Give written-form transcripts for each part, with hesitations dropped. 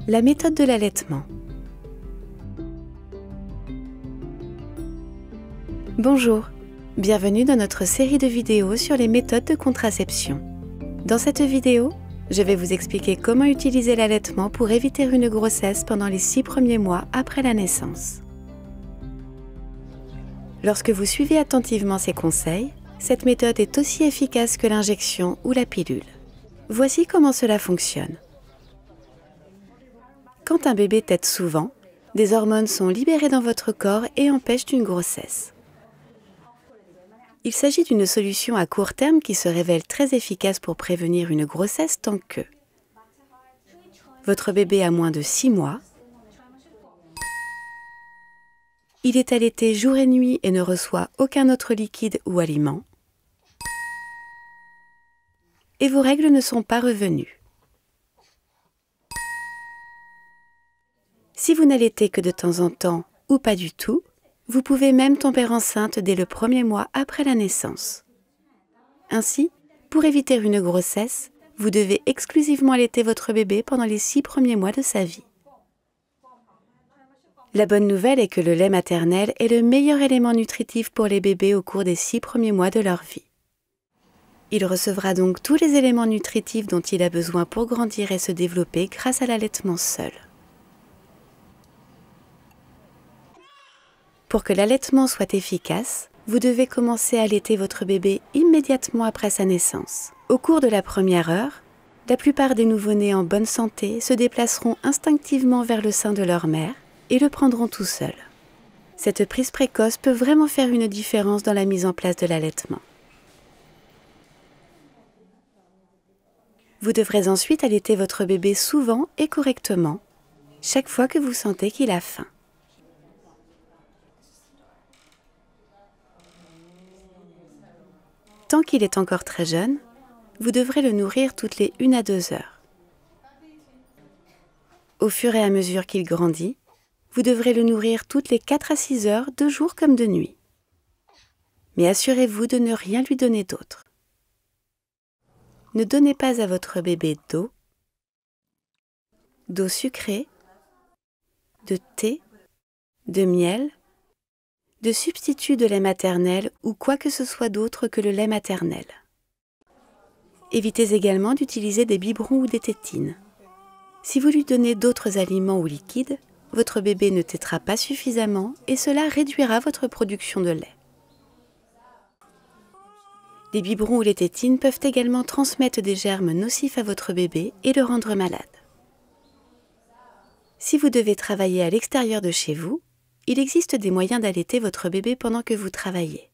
La méthode de l'allaitement. Bonjour, bienvenue dans notre série de vidéos sur les méthodes de contraception. Dans cette vidéo, je vais vous expliquer comment utiliser l'allaitement pour éviter une grossesse pendant les 6 premiers mois après la naissance. Lorsque vous suivez attentivement ces conseils, cette méthode est aussi efficace que l'injection ou la pilule. Voici comment cela fonctionne. Quand un bébé tète souvent, des hormones sont libérées dans votre corps et empêchent une grossesse. Il s'agit d'une solution à court terme qui se révèle très efficace pour prévenir une grossesse tant que votre bébé a moins de 6 mois, il est allaité jour et nuit et ne reçoit aucun autre liquide ou aliment, et vos règles ne sont pas revenues. Si vous n'allaitez que de temps en temps ou pas du tout, vous pouvez même tomber enceinte dès le premier mois après la naissance. Ainsi, pour éviter une grossesse, vous devez exclusivement allaiter votre bébé pendant les 6 premiers mois de sa vie. La bonne nouvelle est que le lait maternel est le meilleur élément nutritif pour les bébés au cours des 6 premiers mois de leur vie. Il recevra donc tous les éléments nutritifs dont il a besoin pour grandir et se développer grâce à l'allaitement seul. Pour que l'allaitement soit efficace, vous devez commencer à allaiter votre bébé immédiatement après sa naissance. Au cours de la première heure, la plupart des nouveau-nés en bonne santé se déplaceront instinctivement vers le sein de leur mère et le prendront tout seuls. Cette prise précoce peut vraiment faire une différence dans la mise en place de l'allaitement. Vous devrez ensuite allaiter votre bébé souvent et correctement, chaque fois que vous sentez qu'il a faim. Tant qu'il est encore très jeune, vous devrez le nourrir toutes les 1 à 2 heures. Au fur et à mesure qu'il grandit, vous devrez le nourrir toutes les 4 à 6 heures, de jour comme de nuit. Mais assurez-vous de ne rien lui donner d'autre. Ne donnez pas à votre bébé d'eau sucrée, de thé, de miel, de substitut de lait maternel ou quoi que ce soit d'autre que le lait maternel. Évitez également d'utiliser des biberons ou des tétines. Si vous lui donnez d'autres aliments ou liquides, votre bébé ne tétera pas suffisamment et cela réduira votre production de lait. Les biberons ou les tétines peuvent également transmettre des germes nocifs à votre bébé et le rendre malade. Si vous devez travailler à l'extérieur de chez vous, il existe des moyens d'allaiter votre bébé pendant que vous travaillez.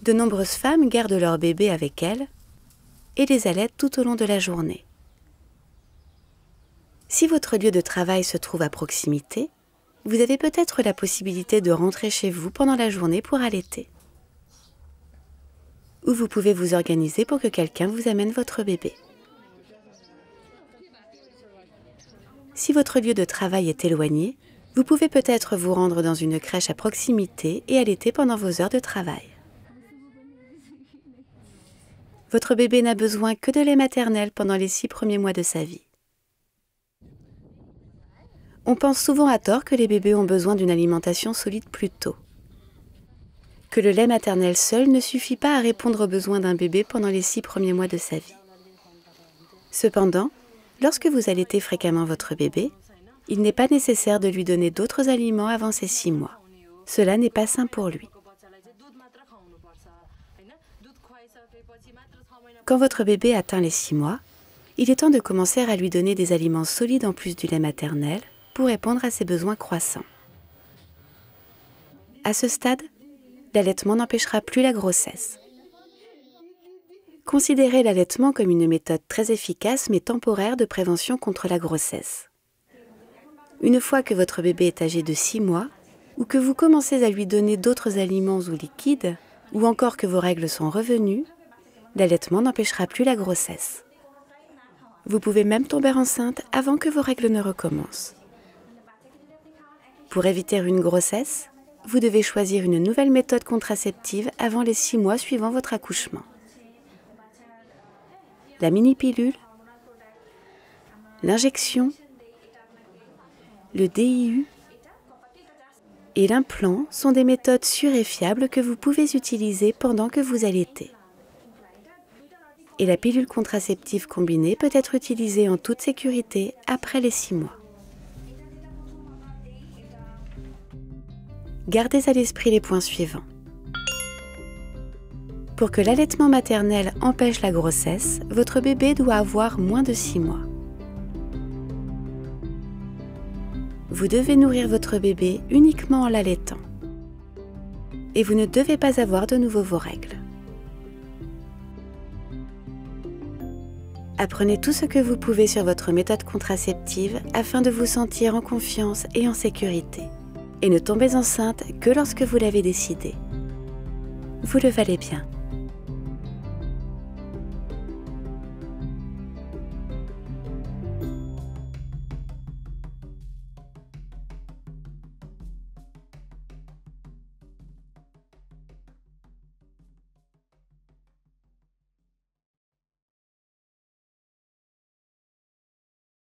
De nombreuses femmes gardent leur bébé avec elles et les allaitent tout au long de la journée. Si votre lieu de travail se trouve à proximité, vous avez peut-être la possibilité de rentrer chez vous pendant la journée pour allaiter. Ou vous pouvez vous organiser pour que quelqu'un vous amène votre bébé. Si votre lieu de travail est éloigné, vous pouvez peut-être vous rendre dans une crèche à proximité et allaiter pendant vos heures de travail. Votre bébé n'a besoin que de lait maternel pendant les 6 premiers mois de sa vie. On pense souvent à tort que les bébés ont besoin d'une alimentation solide plus tôt. Que le lait maternel seul ne suffit pas à répondre aux besoins d'un bébé pendant les 6 premiers mois de sa vie. Cependant, lorsque vous allaitez fréquemment votre bébé, il n'est pas nécessaire de lui donner d'autres aliments avant ses 6 mois. Cela n'est pas sain pour lui. Quand votre bébé atteint les 6 mois, il est temps de commencer à lui donner des aliments solides en plus du lait maternel pour répondre à ses besoins croissants. À ce stade, l'allaitement n'empêchera plus la grossesse. Considérez l'allaitement comme une méthode très efficace mais temporaire de prévention contre la grossesse. Une fois que votre bébé est âgé de 6 mois, ou que vous commencez à lui donner d'autres aliments ou liquides, ou encore que vos règles sont revenues, l'allaitement n'empêchera plus la grossesse. Vous pouvez même tomber enceinte avant que vos règles ne recommencent. Pour éviter une grossesse, vous devez choisir une nouvelle méthode contraceptive avant les 6 mois suivant votre accouchement. La mini-pilule, l'injection, le DIU et l'implant sont des méthodes sûres et fiables que vous pouvez utiliser pendant que vous allaitez. Et la pilule contraceptive combinée peut être utilisée en toute sécurité après les 6 mois. Gardez à l'esprit les points suivants. Pour que l'allaitement maternel empêche la grossesse, votre bébé doit avoir moins de 6 mois. Vous devez nourrir votre bébé uniquement en l'allaitant. Et vous ne devez pas avoir de nouveau vos règles. Apprenez tout ce que vous pouvez sur votre méthode contraceptive afin de vous sentir en confiance et en sécurité. Et ne tombez enceinte que lorsque vous l'avez décidé. Vous le valez bien.